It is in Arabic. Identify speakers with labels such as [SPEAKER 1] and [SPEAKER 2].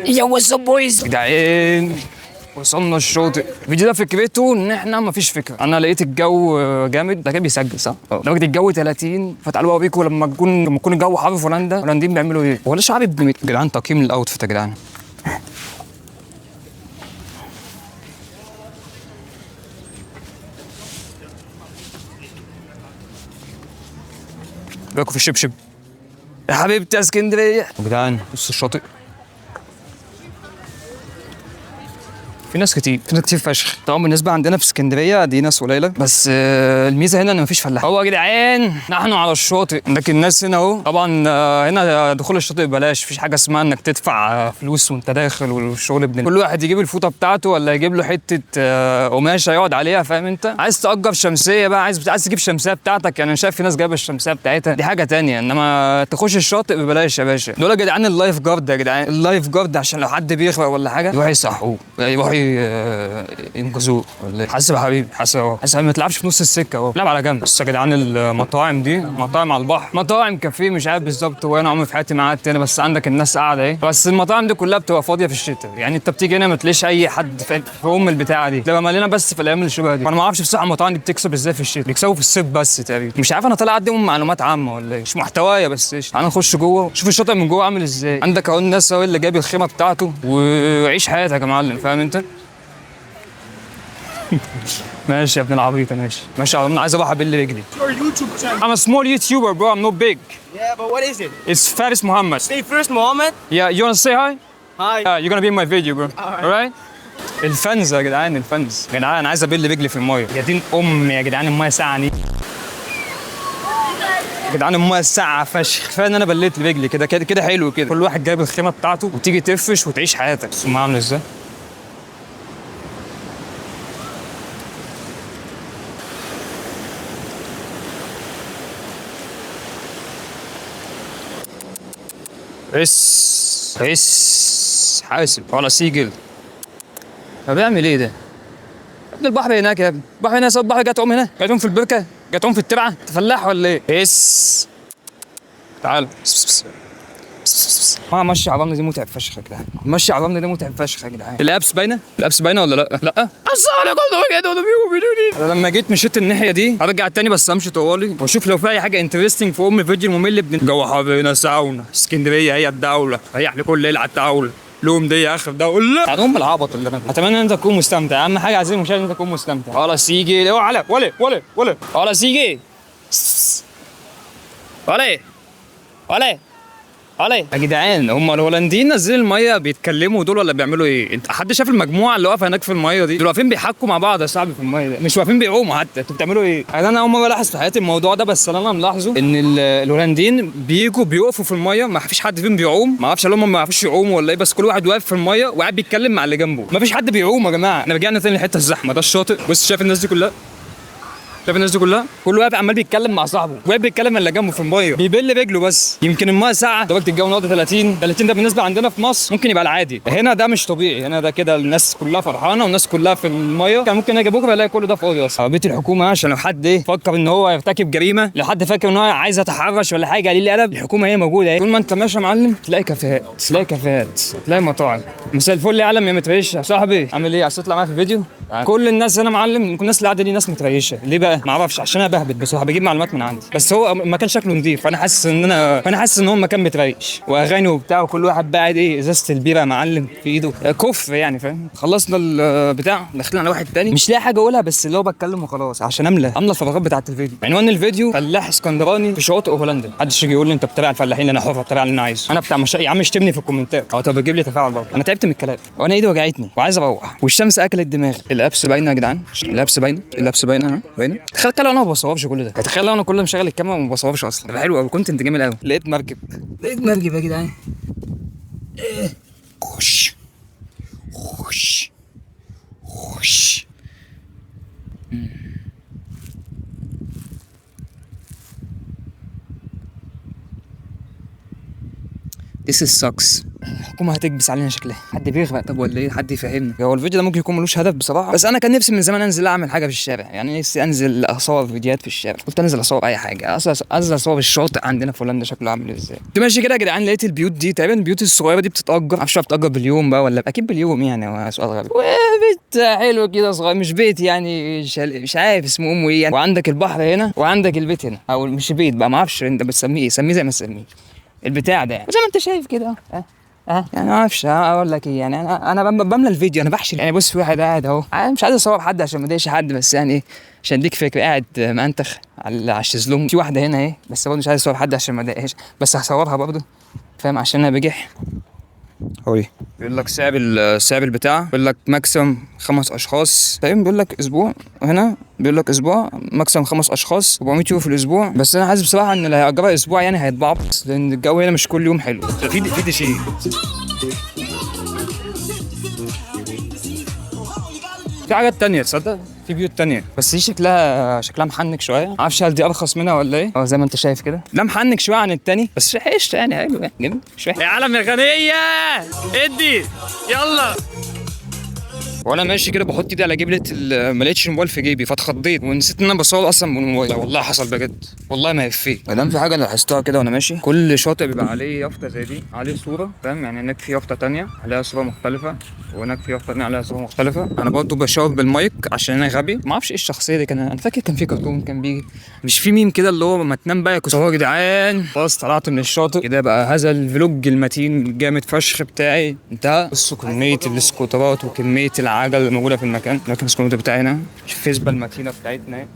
[SPEAKER 1] يا واتس اب بويز جدعان، وصلنا الشاطئ. الفيديو ده فكرته ان احنا مفيش فكره. انا لقيت الجو جامد، ده كان بيسجل صح؟ درجه الجو 30. فتعالوا اوريكم لما يكون الجو حر في هولندا، الهولنديين بيعملوا ايه؟ هو ليش عارف يا جدعان تقييم الاوتفيت يا جدعان. رايكم في الشبشب يا حبيبتي يا اسكندريه يا جدعان. بصوا الشاطئ، في ناس كتير فشخ. طبعا بالنسبه عندنا في اسكندريه دي ناس قليله، بس الميزه هنا ان مفيش فلاح. هو يا جدعان نحن على الشاطئ، لكن الناس هنا اهو. طبعا هنا دخول الشاطئ ببلاش، مفيش حاجه اسمها انك تدفع فلوس وانت داخل والشغل ابن. كل واحد يجيب الفوطه بتاعته ولا يجيب له حته قماشه يقعد عليها، فاهم انت؟ عايز تأجر شمسيه بقى، عايز تجيب شمسيه بتاعتك. يعني انا شايف في ناس جايبه الشمسيه بتاعتها، دي حاجه تانية. انما تخش الشاطئ ببلاش يا باشا. دول يا جدعان اللايف جارد يا جدعان، اللايف جارد عشان لو حد بيغرق ولا حاجه يروح يصحوه، يروح ينقذوه. حاسب يا حبيبي، حاسب ما تلعبش في نص السكه اهو، لعب على جنب. بس يا جدعان المطاعم دي مطاعم على البحر، مطاعم كافيه مش عارف بالظبط. هو انا عمري في حياتي ما قعدت هنا، بس عندك الناس قاعده اهي. بس المطاعم دي كلها بتبقى فاضيه في الشتاء. يعني انت بتيجي هنا ما تلاقيش اي حد في البتاعه دي، تبقى مليانه بس في الايام اللي شبه دي. انا ما اعرفش بصراحه المطاعم دي بتكسب ازاي في الشتاء، بيكسبوا في الصيف بس تقريبا. مش عارف انا طالع اقدم معلومات عامه ولا ايه، مش محتوايا بس. ايش تعال نخش جوه، شوف الشاطئ من جوه عامل ازاي. عندك اهو الناس اهو اللي جايب الخيمه بتاعته وعيش حياتك يا معلم، فاهم انت؟ ماشي يا ابن العبيط، ماشي انا عايز اروح ابل رجلي. I'm a small YouTuber bro, I'm not big.
[SPEAKER 2] Yeah, but what is it?
[SPEAKER 1] It's Faris Muhammad.
[SPEAKER 2] Say first Mohammed.
[SPEAKER 1] Yeah, you wanna say hi?
[SPEAKER 2] Hi.
[SPEAKER 1] You're gonna be in my video bro. Alright? الفنز يا جدعان، الفنز يا جدعان. انا عايز ابل رجلي في المايه. يا دين امي يا جدعان المايه ساقعه يا جدعان، المايه ساقعه فشخ. كفايه ان انا بليت رجلي كده حلو كده. كل واحد جايب الخيمه بتاعته وتيجي تفش وتعيش حياتك. بس المايه عامله ازاي؟ حاسب ولا سيجل. طب بيعمل ايه ده؟ يا ابن البحر هناك يا ابني، البحر هنا. البحر جاي تعوم هنا، جاي تعوم في البركه، جاي تعوم في الترعه. انت فلاح ولا ايه؟ تعال. مشي على الرمل دي متعب فشخ يا جدعان، مشي على الرمل ده متعب فشخ يا جدعان. الابس باينه ولا لا؟ لا. السلام عليكم. لما جيت مشيت الناحيه دي هرجع تاني، بس امشي طوالي واشوف لو في اي حاجه انترستنج في الفيديو الممل. جو حر هنا، ساونا. اسكندريه هي الدوله، ريح لكل ليله على التعاول. لوم دي اخر دوله. هتقوم بالعبط اللي انا اتمنى ان انت تكون مستمتع. اهم حاجه عايزين المشاهد ان انت تكون مستمتع. خلاص يجي ولا خلاص يجي ولا يا جدعان. هم الهولنديين نازلين الميه بيتكلموا دول ولا بيعملوا ايه؟ انت حد شاف المجموعه اللي واقفه هناك في الميه دي؟ دول واقفين بيحكوا مع بعض يا صاحبي في الميه ده، مش واقفين بيعوموا حتى. انتوا بتعملوا ايه؟ انا اول مره الاحظ في حياتي الموضوع ده، بس انا ملاحظه ان الهولنديين بيقفوا في الميه، ما فيش حد فيهم بيعوم. ما اعرفش هل هم ما يعرفوش يعوموا ولا ايه، بس كل واحد واقف في الميه وقاعد بيتكلم مع اللي جنبه. ما فيش حد بيعوم يا جماعه. احنا رجعنا تاني للحته الزحمه. ده الشاطئ. بص شايف الناس دي كلها، كل واحد عمال بيتكلم مع صاحبه، واقف بيتكلم اللي جنبه في الميه، بيبل رجله. بس يمكن الميه ساعه، درجه الجو النهارده 30 ده بالنسبه عندنا في مصر ممكن يبقى العادي. هنا ده مش طبيعي، هنا ده كده الناس كلها فرحانه والناس كلها في الميه. كان ممكن اجي بكره الاقي كل ده فاضي اصلا. عربيه الحكومه عشان لو حد فكر ان هو يرتكب جريمه، لو حد فاكر ان هو عايز يتحرش ولا حاجه قليل الادب، الحكومه هي موجوده اهي. طول ما انت ماشي يا معلم تلاقي كافيهات، تلاقي مطاعم. مساء الفل يا عالم يا متريشه صاحبي، عامل ايه؟ عايز تطلع معايا في الفيديو؟ كل الناس هنا معلم، كل الناس اللي قاعده دي ناس متريشه. ليه بقى؟ ما اعرفش، عشان انا بهبط بصراحه، بجيب معلومات من عندي. بس هو مكان شكله نظيف، فانا حاسس ان هو مكان متريش واغاني وبتاع، وكل واحد بقى قاعد ازازه البيره يا معلم في ايده، كفر يعني، فاهم؟ خلصنا البتاع، داخلين على واحد تاني مش لاقي حاجه اقولها، بس اللي هو بتكلم وخلاص عشان املى الفراغات بتاعه الفيديو. عنوان الفيديو فلاح اسكندراني في شواطئ هولندا. محدش يجي يقول لي انت بتتابع الفلاحين، انا حر اتابع اللي انا عايزه. انا بتاع يا عم اشتمني في الكومنتات. طب بتجيب لي تفاعل برضه. انا تعبت من الكلام وانا ايدي وجعتني وعايز اروح، والشمس اكلت دماغي. الابس باينه يا جدعان، الابس باينه. تخيل لو انا ما بصورش كل ده، تخيل لو انا كل ما مشغل الكاميرا وما بصورش اصلا. ده حلو قوي، كونتنت جميل قوي. لقيت مركب يا جدعان. خش This is sucks. الحكومه هتكبس علينا شكلها. حد بيغرق طب ولا ايه؟ حد يفهمنا. هو الفيديو ده ممكن يكون ملوش هدف بصراحه، بس انا كان نفسي من زمان انزل اعمل حاجه في الشارع. يعني نفسي انزل اصور فيديوهات في الشارع. قلت انزل اصور اي حاجه، انزل اصور الشاطئ عندنا في هولندا شكله عامل ازاي. كنت ماشي كده يا جدعان لقيت البيوت دي تقريبا البيوت الصغيره دي بتتاجر، معرفش بتتاجر باليوم بقى ولا اكيد باليوم يعني. هو سؤال غبي. وبيت حلو كده صغير، مش بيت يعني، مش عارف اسمه امه ايه يعني. وعندك البحر هنا وعندك البيت هنا، او مش بيت بقى، ما اعرفش انت بتسميه ايه، سميه زي ما تسميه البتاع ده يعني. زي ما انت شايف كده يعني ما اعرفش اقول لك ايه يعني. انا بملى الفيديو، انا بحشي يعني. بص في واحد قاعد اهو، مش عايز اصور حد عشان ما اضايقش حد، بس يعني ايه عشان اديك فكره. قاعد منتخ على الشезлونج. في واحده هنا اهي، بس برضه مش عايز اصور حد عشان ما اضايقهاش، بس هصورها برضه فاهم، عشان انا بجح. هو ايه بيقول لك سعر البتاع، بيقول لك ماكسيمم 5 اشخاص تقريبا، بيقول لك اسبوع. هنا بيقول لك اسبوع ماكسيمم 5 اشخاص 400 يورو في الاسبوع. بس انا حاسس بصراحه ان اللي هيأجرها اسبوع يعني هيتبعبط، لان الجو هنا مش كل يوم حلو. في دي شيء. في حاجات تانية تصدق، في بيوت تانية، بس دي شكلها محنك شوية. معرفش هل دي أرخص منها ولا إيه؟ زي ما أنت شايف كده، لا محنك شوية عن التاني، بس قشطة يعني حلو يعني جميل. مش وحش. يا عالم يا غنية ادي يلا. وانا ماشي كده بحط ايدي على جبلة ما لقيتش الموبايل في جيبي، فاتخضيت ونسيت ان انا بصور اصلا بالموبايل. والله حصل بجد، والله ما يفيه. مادام في حاجه لاحظتها كده وانا ماشي، كل شاطئ بيبقى عليه يافطه زي دي، عليه صوره فاهم يعني. هناك في يافطه تانية عليها صوره مختلفه، وهناك في يافطه تانية عليها صوره مختلفه. انا برضه بشاور بالمايك عشان انا غبي، ما اعرفش ايه الشخصيه دي. انا فاكر كان في كرتون كان بيجي، مش في ميم كده اللي هو ما تنام بقى يا جدعان. خلاص طلعت من الشاطئ كده بقى. هذا الفلوج المتين الجامد فشخ بتاعي انتهى. بصوا كميه السكوترات وكميه العجل الموجوده في المكان. لكن السكوتر بتاعي هنا الفيسبا المتينه بتاعتنا